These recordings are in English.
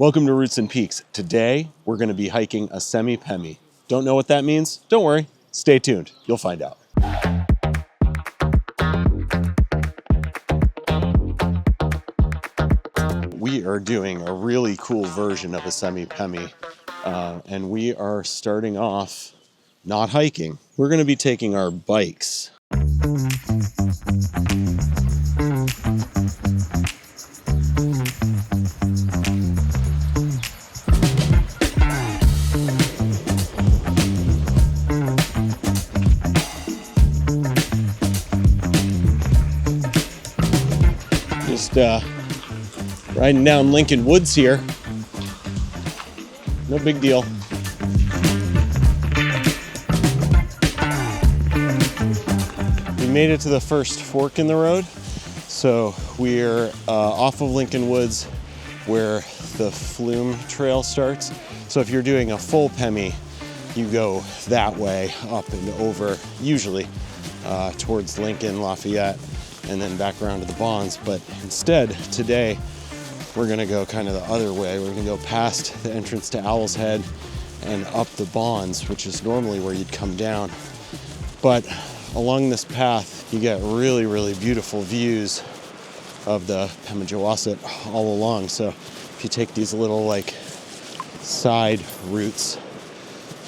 Welcome to Roots and Peaks. Today, we're going to be hiking a Semi-Pemi. Don't know what that means? Don't worry. Stay tuned. You'll find out. We are doing a really cool version of a Semi-Pemi, and we are starting off not hiking. We're going to be taking our bikes. Just riding down Lincoln Woods here. No big deal. We made it to the first fork in the road. So we're off of Lincoln Woods where the Flume Trail starts. So if you're doing a full Pemi, you go that way up and over, usually towards Lincoln, Lafayette, and then back around to the Bonds. But instead, today, we're gonna go kind of the other way. We're gonna go past the entrance to Owl's Head and up the Bonds, which is normally where you'd come down. But along this path, you get really, really beautiful views of the Pemigewasset all along. So if you take these little like side routes,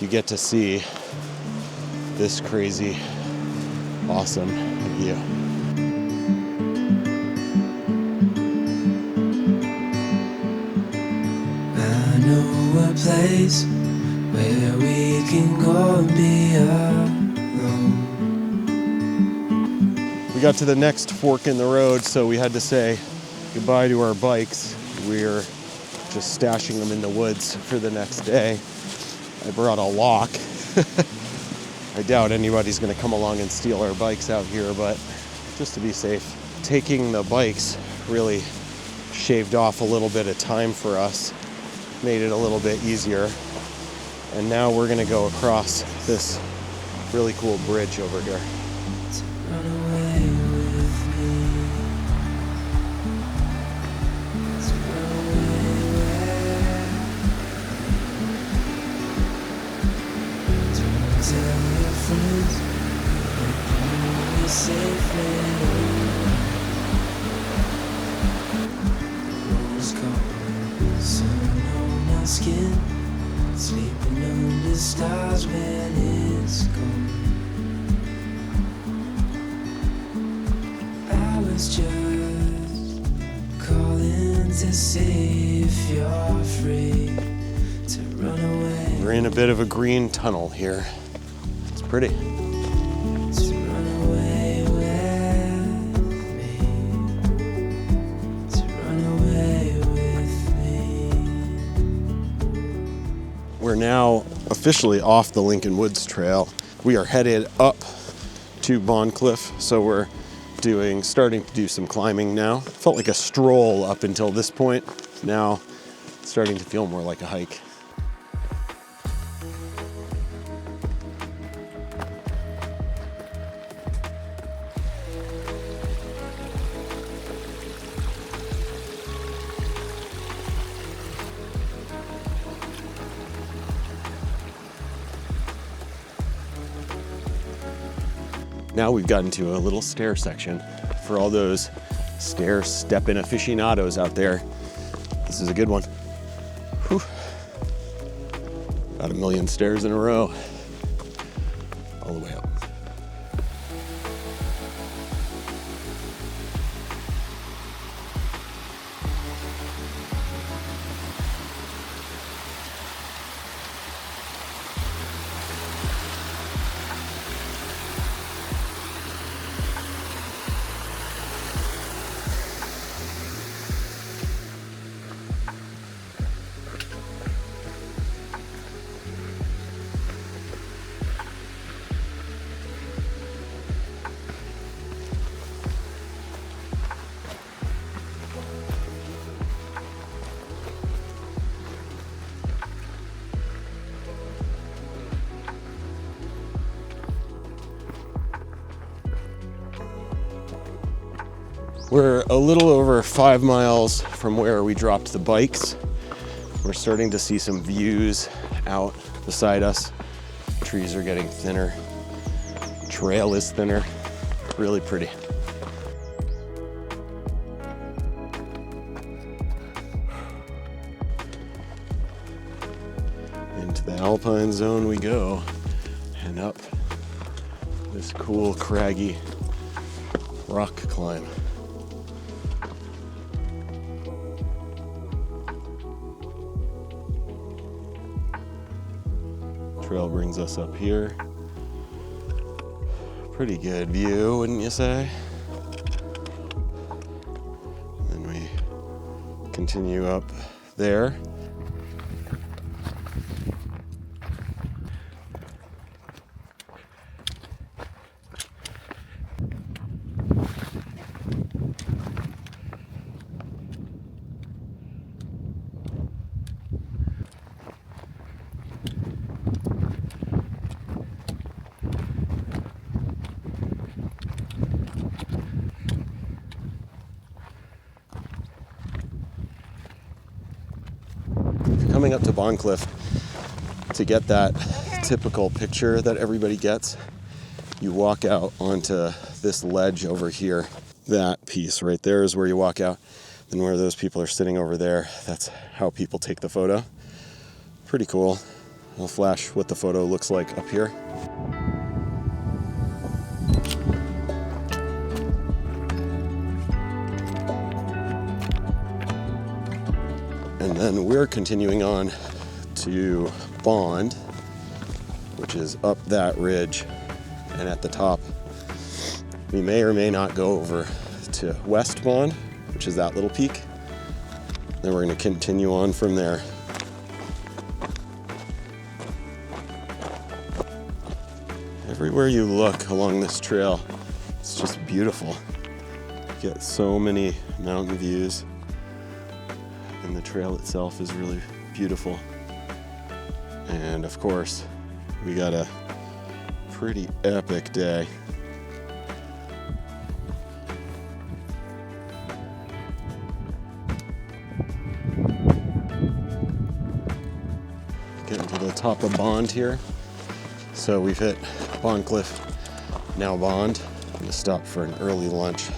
you get to see this crazy, awesome view. I know a place where we can go and be alone. We got to the next fork in the road, so we had to say goodbye to our bikes. We're just stashing them in the woods for the next day. I brought a lock. I doubt anybody's gonna come along and steal our bikes out here, but just to be safe. Taking the bikes really shaved off a little bit of time for us, made it a little bit easier. And now we're gonna go across this really cool bridge over here. Run away with me. Let's run away where? Don't tell your friends you're safely rose gold, sun on my skin, sleeping under stars when it's gone. I was just calling to see if you're free to run away. We're in a bit of a green tunnel here. It's pretty. To run away with me. To run away with me. We're now officially off the Lincoln Woods Trail. We are headed up to Bondcliff, so we're starting to do some climbing now. Felt like a stroll up until this point. Now it's starting to feel more like a hike. Now we've gotten to a little stair section. For all those stair stepping aficionados out there, this is a good one. Whew. About 1,000,000 stairs in a row, all the way up. We're a little over 5 miles from where we dropped the bikes. We're starting to see some views out beside us. Trees are getting thinner. Trail is thinner. Really pretty. Into the alpine zone we go, and up this cool craggy rock climb. Trail brings us up here. Pretty good view, wouldn't you say? Then we continue up there. Coming up to Bondcliff, to get that typical picture that everybody gets, you walk out onto this ledge over here. That piece right there is where you walk out. Then where those people are sitting over there, that's how people take the photo. Pretty cool. I'll flash what the photo looks like up here. And then we're continuing on to Bond, which is up that ridge. And at the top, we may or may not go over to West Bond, which is that little peak. Then we're going to continue on from there. Everywhere you look along this trail, it's just beautiful. You get so many mountain views. And the trail itself is really beautiful. And of course, we got a pretty epic day. Getting to the top of Bond here. So we've hit Bondcliff, now Bond. I'm gonna stop for an early lunch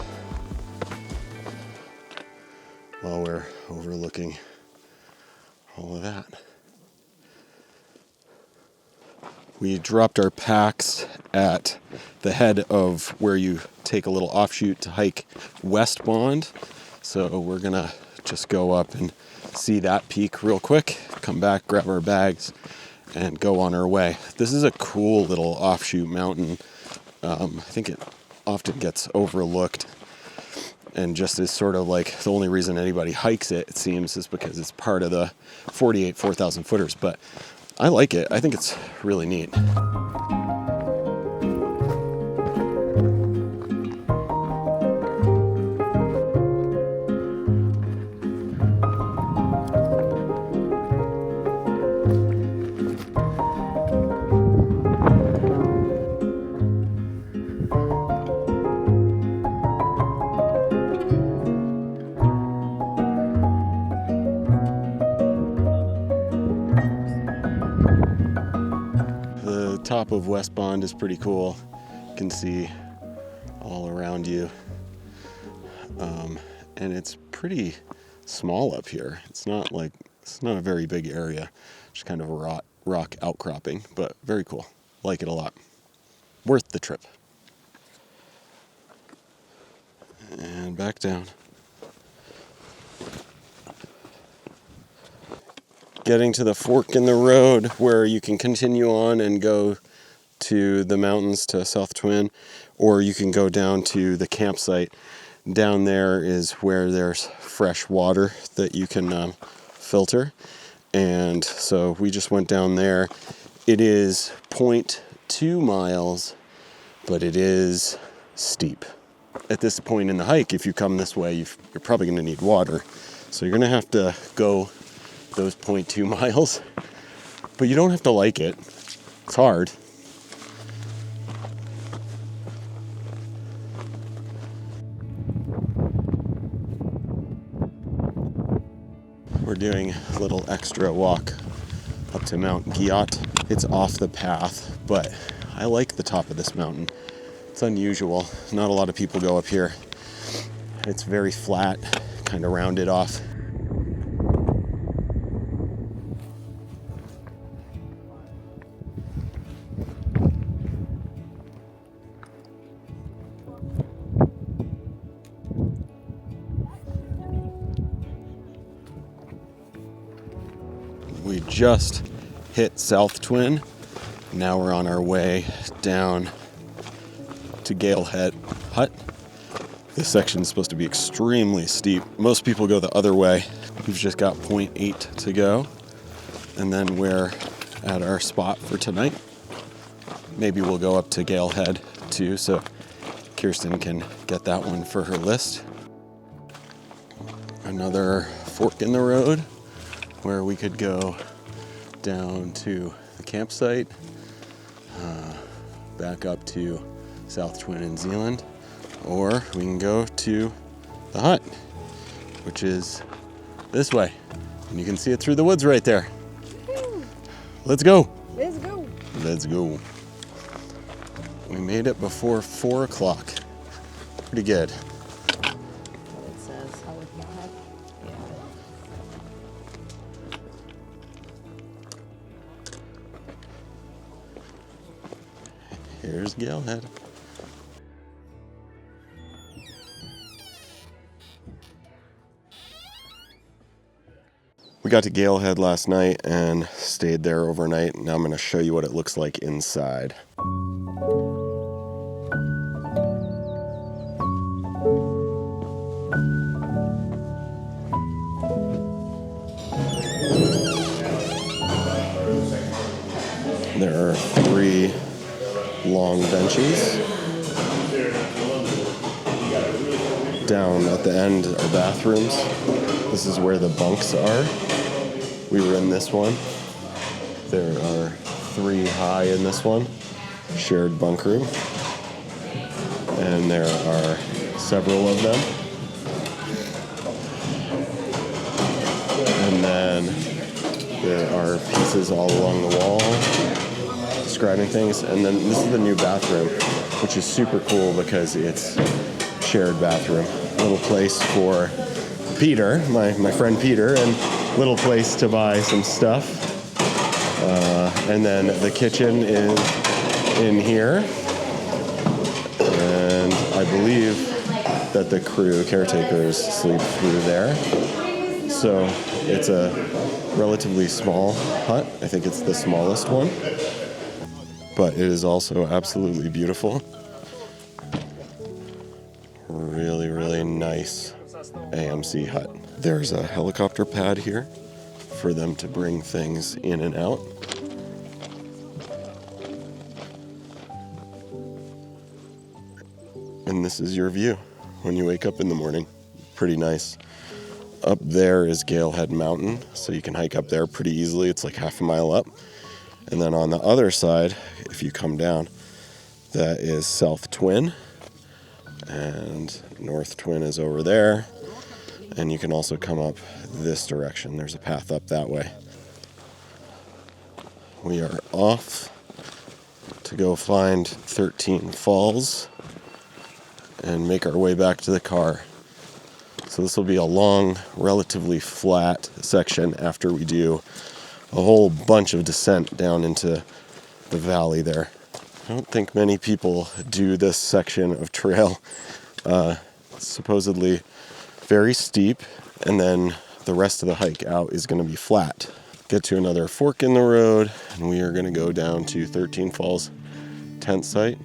while we're overlooking all of that. We dropped our packs at the head of where you take a little offshoot to hike West Bond. So we're gonna just go up and see that peak real quick, come back, grab our bags, and go on our way. This is a cool little offshoot mountain. I think it often gets overlooked. And just is sort of like the only reason anybody hikes it, it seems, is because it's part of the 48 4,000 footers. But I like it. I think it's really neat. Top of West Bond is pretty cool. You can see all around you. And it's pretty small up here. It's not a very big area. Just kind of a rock outcropping, but very cool. Like it a lot. Worth the trip. And back down. Getting to the fork in the road where you can continue on and go to the mountains to South Twin, or you can go down to the campsite. Down there is where there's fresh water that you can filter. And so we just went down there. It is 0.2 miles, but it is steep. At this point in the hike, if you come this way, you're probably going to need water. So you're going to have to go those 0.2 miles, but you don't have to like it. It's hard. We're doing a little extra walk up to Mount Giot. It's off the path, but I like the top of this mountain. It's unusual. Not a lot of people go up here. It's very flat, kind of rounded off. We just hit South Twin. Now we're on our way down to Galehead Hut. This section is supposed to be extremely steep. Most people go the other way. We've just got 0.8 to go. And then we're at our spot for tonight. Maybe we'll go up to Galehead too, so Kirsten can get that one for her list. Another fork in the road where we could go down to the campsite, back up to South Twin in Zealand, or we can go to the hut, which is this way. And you can see it through the woods right there. Let's go. Let's go. Let's go. We made it before 4 o'clock. Pretty good. It says, how would you have? Yeah. Here's Galehead. We got to Galehead last night and stayed there overnight. Now I'm going to show you what it looks like inside. There are 3 long benches. Down at the end are bathrooms. This is where the bunks are. We were in this one. There are 3 high in this one, shared bunk room. And there are several of them. And then there are pieces all along the wall describing things. And then this is the new bathroom, which is super cool because it's shared bathroom. Little place for Peter, my friend Peter, and little place to buy some stuff. And then the kitchen is in here. And I believe that the caretakers sleep through there. So it's a relatively small hut. I think it's the smallest one. But it is also absolutely beautiful. Really, really nice AMC hut. There's a helicopter pad here for them to bring things in and out. And this is your view when you wake up in the morning. Pretty nice. Up there is Galehead Mountain, so you can hike up there pretty easily. It's like half a mile up. And then on the other side, if you come down, that is South Twin. And North Twin is over there. And you can also come up this direction. There's a path up that way. We are off to go find 13 Falls and make our way back to the car. So this will be a long, relatively flat section after we do a whole bunch of descent down into the valley there. I don't think many people do this section of trail. It's supposedly very steep, and then the rest of the hike out is going to be flat. Get to another fork in the road, and we are going to go down to 13 Falls tent site.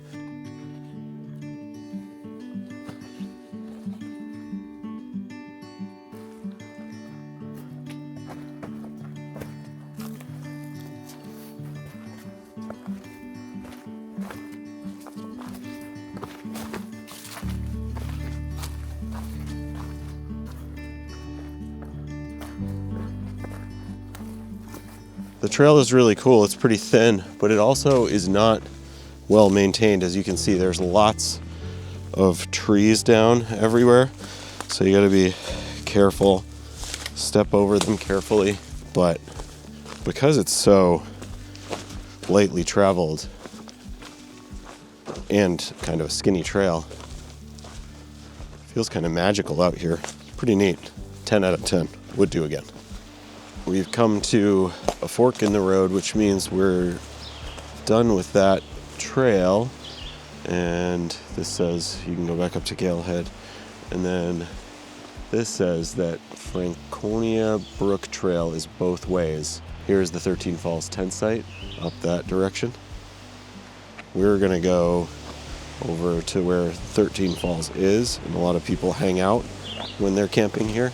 The trail is really cool. It's pretty thin, but it also is not well maintained. As you can see, there's lots of trees down everywhere. So you gotta be careful step over them carefully, but because it's so lightly traveled and kind of a skinny trail, feels kind of magical out here. Pretty neat. 10 out of 10. Would do again. We've come to a fork in the road, which means we're done with that trail. And this says you can go back up to Galehead. And then this says that Franconia Brook Trail is both ways. Here's the 13 Falls tent site up that direction. We're gonna go over to where 13 Falls is, and a lot of people hang out when they're camping here.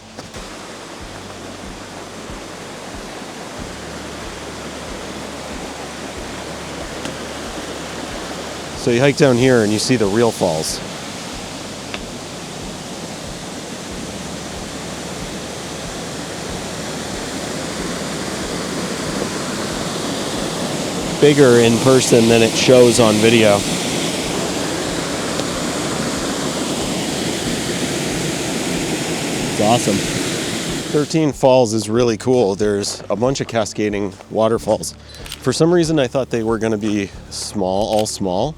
So you hike down here and you see the real falls. Bigger in person than it shows on video. It's awesome. 13 Falls is really cool. There's a bunch of cascading waterfalls. For some reason I thought they were going to be small, all small.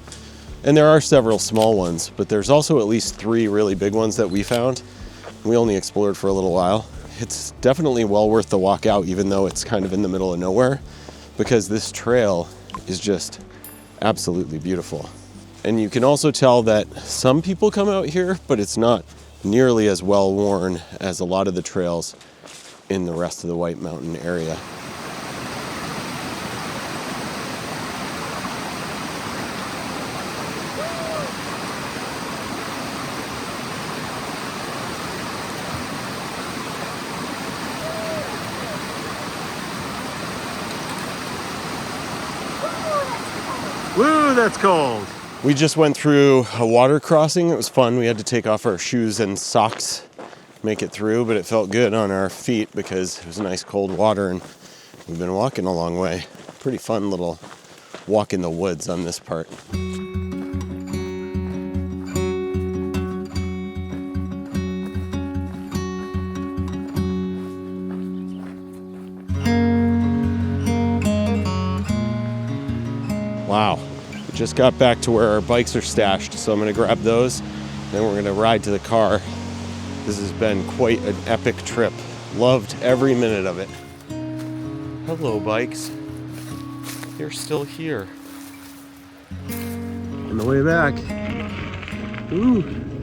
And there are several small ones, but there's also at least 3 really big ones that we found. We only explored for a little while. It's definitely well worth the walk out, even though it's kind of in the middle of nowhere, because this trail is just absolutely beautiful. And you can also tell that some people come out here, but it's not nearly as well worn as a lot of the trails in the rest of the White Mountain area. Woo, that's cold. We just went through a water crossing. It was fun. We had to take off our shoes and socks, make it through, but it felt good on our feet because it was nice cold water and we've been walking a long way. Pretty fun little walk in the woods on this part. Wow. Just got back to where our bikes are stashed, so I'm gonna grab those, then we're gonna ride to the car. This has been quite an epic trip. Loved every minute of it. Hello, bikes. You're still here. On the way back. Ooh.